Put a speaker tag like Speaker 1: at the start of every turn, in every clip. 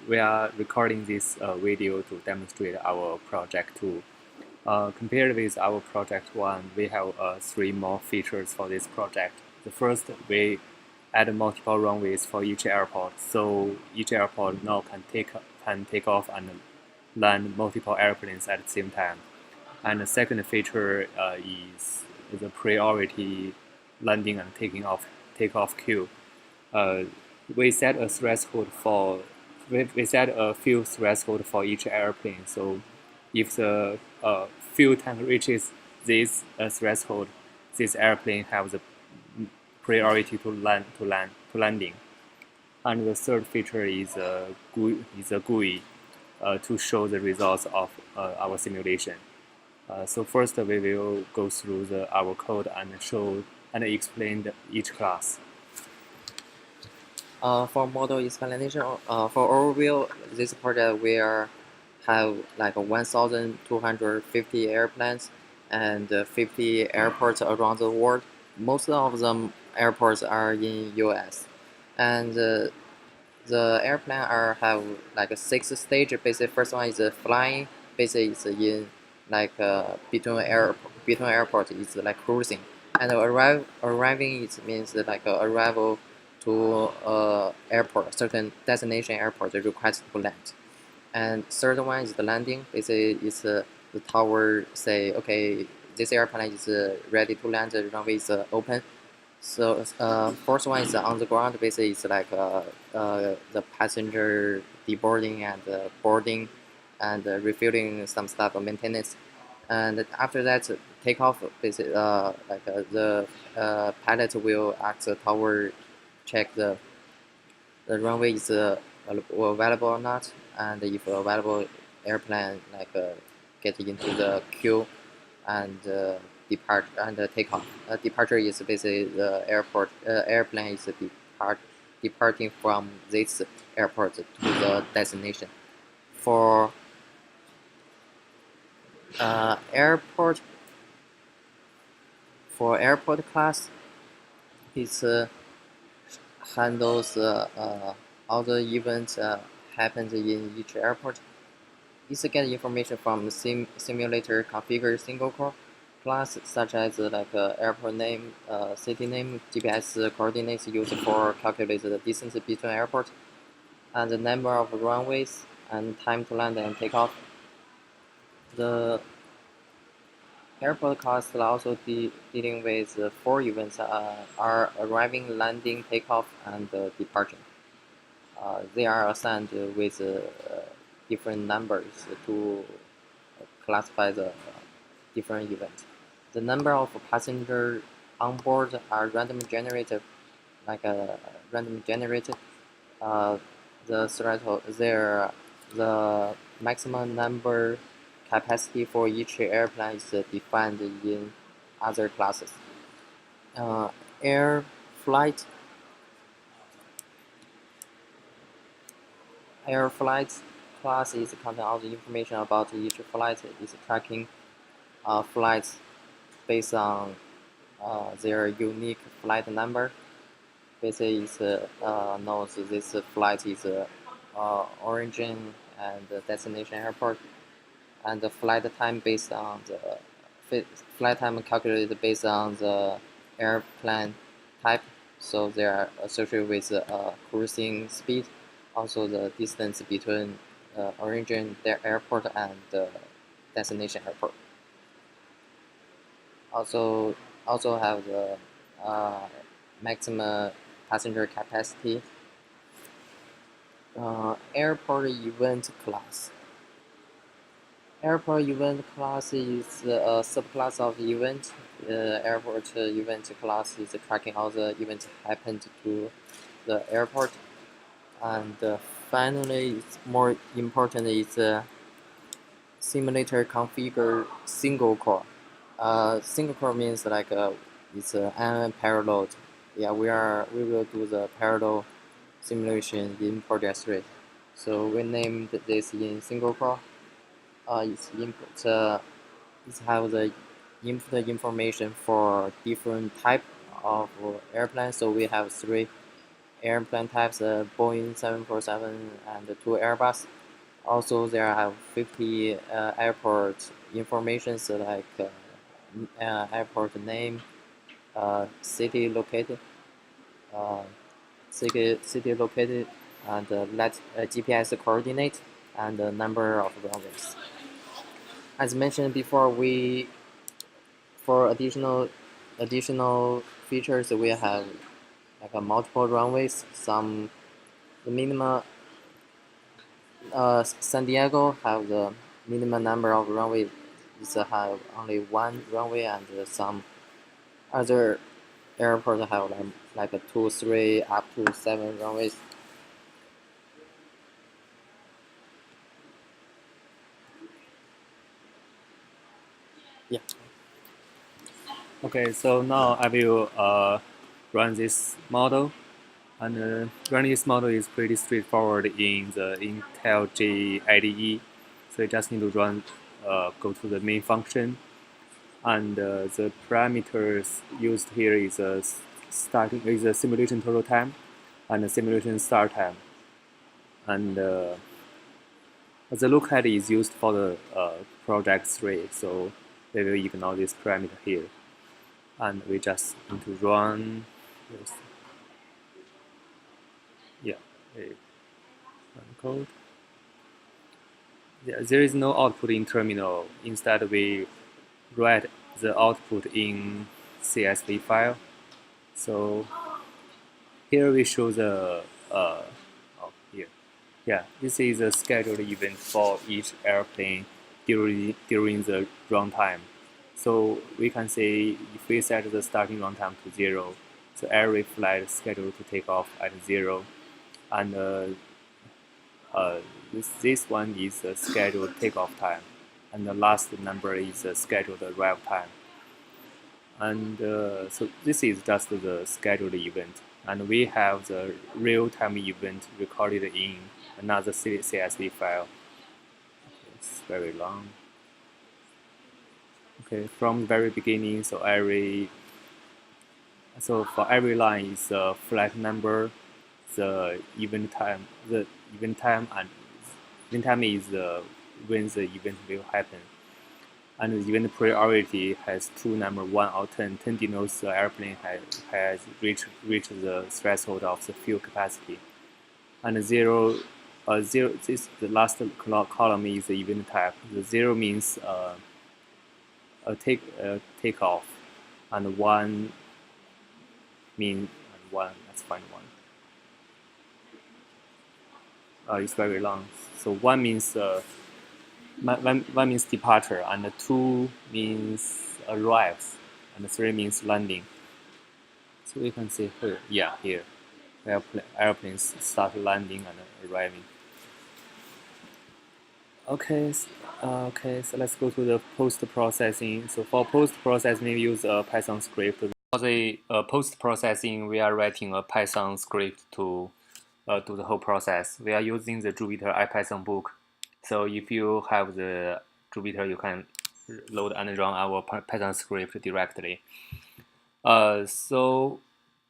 Speaker 1: We are recording this video to demonstrate our project 2. Compared with our project 1, we have 3 more features for this project. The first, we add multiple runways for each airport, so each airport now can take off and land multiple airplanes at the same time. And the second feature is the priority landing and takeoff queue. Uh, we set a threshold for we set a fuel threshold for each airplane. So if the fuel tank reaches this threshold, this airplane has the priority to landing. And the third feature is a GUI to show the results of our simulation. So first we will go through our code and show and explain each class.
Speaker 2: For model explanation, for overview, this project will have like 1,250 airplanes and 50 airports around the world. Most of them airports are in US, and the airplane have like a 6 stage. Basically, first one is flying. Basically, it's in like between airports. It's like cruising, and arriving it means like arrival to airport, certain destination airport request to land. And third one is the landing. Basically, it's the tower say, okay, this airplane is ready to land. The runway is open. So first one is on the ground. Basically, it's like the passenger deboarding and boarding and refueling some stuff, maintenance. And after that, takeoff. Basically, the pilot will ask the tower check the runway is available or not, and if available, airplane get into the queue and depart and take off. Departure is basically the airplane is departing from this airport to the destination. For airport class, it's handles all the events happens in each airport. It's get information from simulator configure single core class, such as airport name, city name, GPS coordinates used for calculate the distance between airports, and the number of runways and time to land and take off. The airport class also dealing with 4 events are arriving, landing, takeoff, and departure. They are assigned with different numbers to classify the different events. The number of passengers on board are randomly generated, randomly generated. The threshold there, the maximum number capacity for each airplane is defined in other classes. Air flight class is contain all the information about each flight. Is tracking flights based on their unique flight number. Basically, it knows this flight is origin and destination airport, and the flight time based on the flight time calculated based on the airplane type. So they are associated with cruising speed, also the distance between origin airport and destination airport. Also have the maximum passenger capacity. Airport event class. Airport event class is a subclass of event. Airport event class is tracking all the events happened to the airport. And finally, it's more important is simulator configure single core. Single core means it's unparalleled. Yeah, we will do the parallel simulation in project 3. So we named this in single core. Its input it have the input information for different type of airplanes. So we have 3 airplane types, Boeing 747 and 2 Airbus. Also, there are 50 airport information, so like airport name, city located, uh, city located, and GPS coordinate, and the number of runways. As mentioned before, we for additional features we have like a multiple runways. The minimum San Diego have the minimum number of runways is have only one runway, and some other airports have like a 2, 3, up to 7 runways. Yeah.
Speaker 1: Okay, so now I will run this model. And running this model is pretty straightforward in the IntelliJ IDE. So you just need to go to the main function, and the parameters used here is a simulation total time and a simulation start time. And the locality is used for the project 3, so we will ignore this parameter here. And we just need to run this. Yeah, run code. Yeah, there is no output in terminal. Instead, we write the output in CSV file. So here we show the here. Yeah, this is a scheduled event for each airplane during the runtime. So we can say if we set the starting runtime to 0, so every flight is scheduled to take off at 0, and this one is the scheduled takeoff time, and the last number is the scheduled arrival time. And so this is just the scheduled event, and we have the real-time event recorded in another CSV file. It's very long. Okay, from the very beginning, so for every line is a flight number, the event time, and event time is when the event will happen. And the event priority has two numbers, 1 or 10. 10 denotes the airplane has reached the threshold of the fuel capacity. And 0, the last column is the event type. The 0 means a takeoff, and 1 means one. Let's find 1. It's very long. So 1 means one means departure, and 2 means arrives, and 3 means landing. So we can see here, yeah, here, airplanes start landing and arriving. Okay, so let's go to the post-processing. So for post-processing, we use a Python script. For the post-processing, we are writing a Python script to do the whole process. We are using the Jupyter IPython book. So if you have the Jupyter, you can load and run our Python script directly. So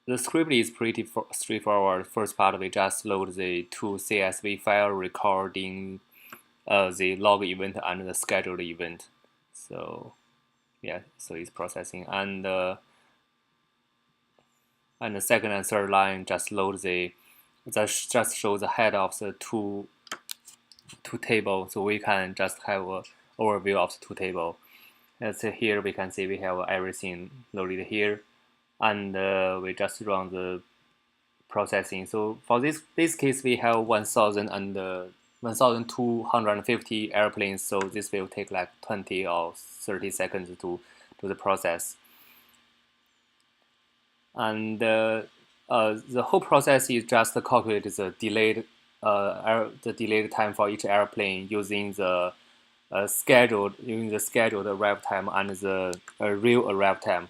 Speaker 1: the script is pretty straightforward. First part, we just load the two CSV file recording the log event and the scheduled event. So yeah, so it's processing, and the second and third line just just show the head of the two table, so we can just have an overview of the two table. Let's say here we can see we have everything loaded here, and we just run the processing. So for this case, we have 1,250 airplanes. So this will take like 20 or 30 seconds to do the process. And the whole process is just to calculate the delayed time for each airplane using the scheduled arrival time and the real arrival time,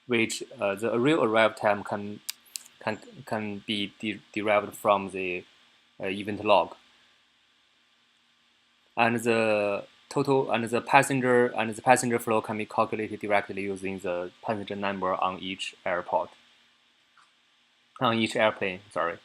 Speaker 1: which the real arrival time can be derived from the event log, and the total and the passenger flow can be calculated directly using the passenger number on each airport. on each airplane. Sorry.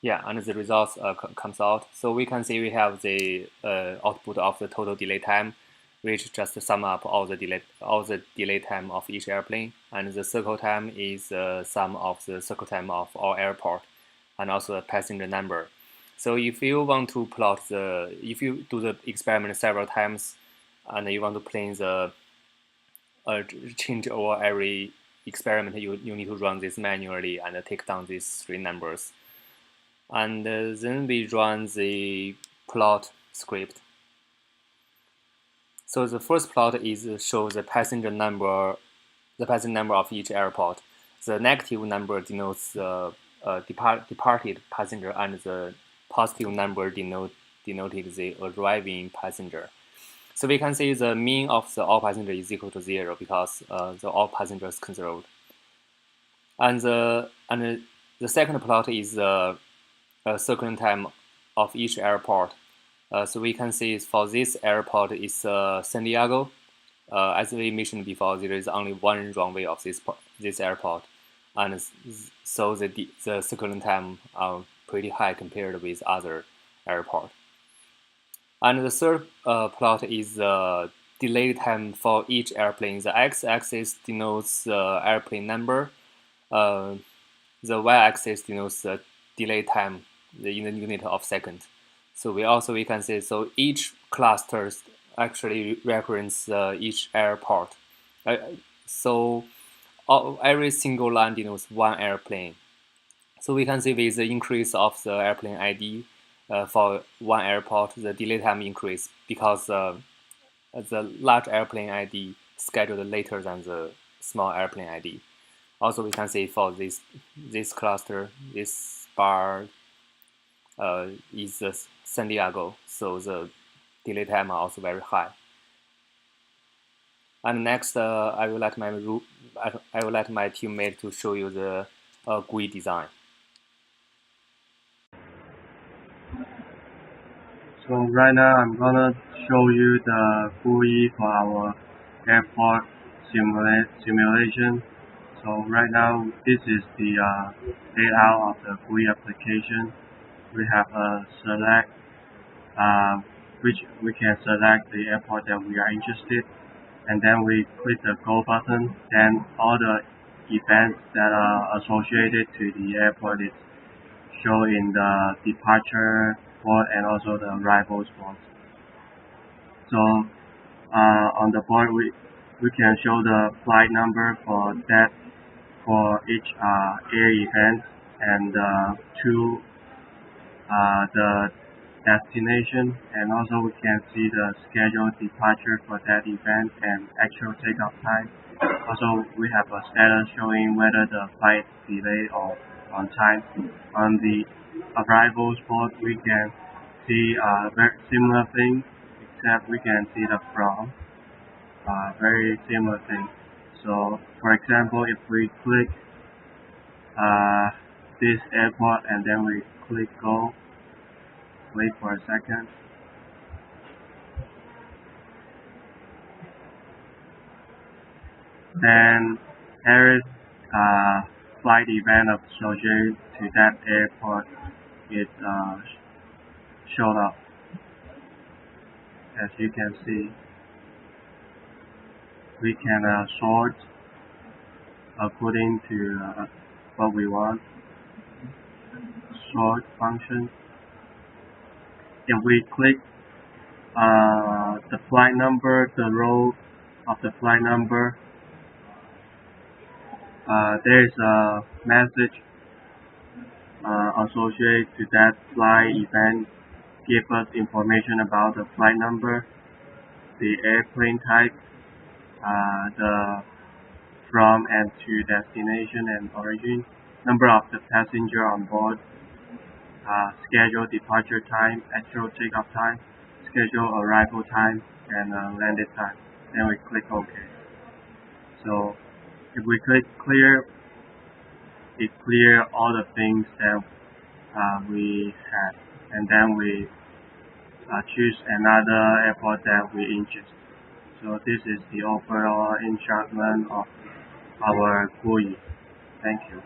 Speaker 1: Yeah, and the results comes out. So we can see we have the output of the total delay time, which just sum up all the delay time of each airplane, and the circle time is the sum of the circle time of all airport, and also the passenger number. So if you want to plot if you do the experiment several times, and you want to plan the change over every experiment, you need to run this manually and take down these three numbers. And then we run the plot script. So the first plot is show the passenger number of each airport. The negative number denotes the departed passenger, and the positive number denoted the arriving passenger. So we can see the mean of the all passenger is equal to 0 because the all passengers conserved. And the second plot is the circling time of each airport. So we can see for this airport is San Diego. As we mentioned before, there is only one runway of this airport, and so the circling time are pretty high compared with other airport. And the third plot is the delay time for each airplane. The x-axis denotes the airplane number. The y-axis denotes the delay time in the unit of second. So we can say, so each cluster actually represents each airport. So every single line denotes one airplane. So we can see with the increase of the airplane ID for one airport, the delay time increase because the large airplane ID scheduled later than the small airplane ID. Also, we can see for this cluster, this bar is San Diego, so the delay time are also very high. And next, I will let my teammate to show you the GUI design.
Speaker 3: So right now I'm gonna show you the GUI for our airport simulation. So right now this is the layout of the GUI application. We have a select, which we can select the airport that we are interested, and then we click the go button. Then all the events that are associated to the airport is shown in the departure board and also the arrivals board. So on the board we can show the flight number for each air event, and to the destination, and also we can see the scheduled departure for that event and actual takeoff time. Also we have a status showing whether the flight delayed or on time. On the arrivals board we can see very similar thing, except we can see the from. Very similar thing. So for example, if we click this airport and then we click go, wait for a second. Then every flight event associated to that airport is shown up. As you can see, we can sort according to what we want. Sort function. If we click the flight number, the row of the flight number, there is a message associated to that flight event. Give us information about the flight number, the airplane type, the from and to destination and origin, number of the passenger on board, scheduled departure time, actual takeoff time, scheduled arrival time, and landed time. Then we click OK. So if we click clear, it clear all the things that we had, and then we choose another airport that we interest. So this is the overall instruction of our GUI. Thank you.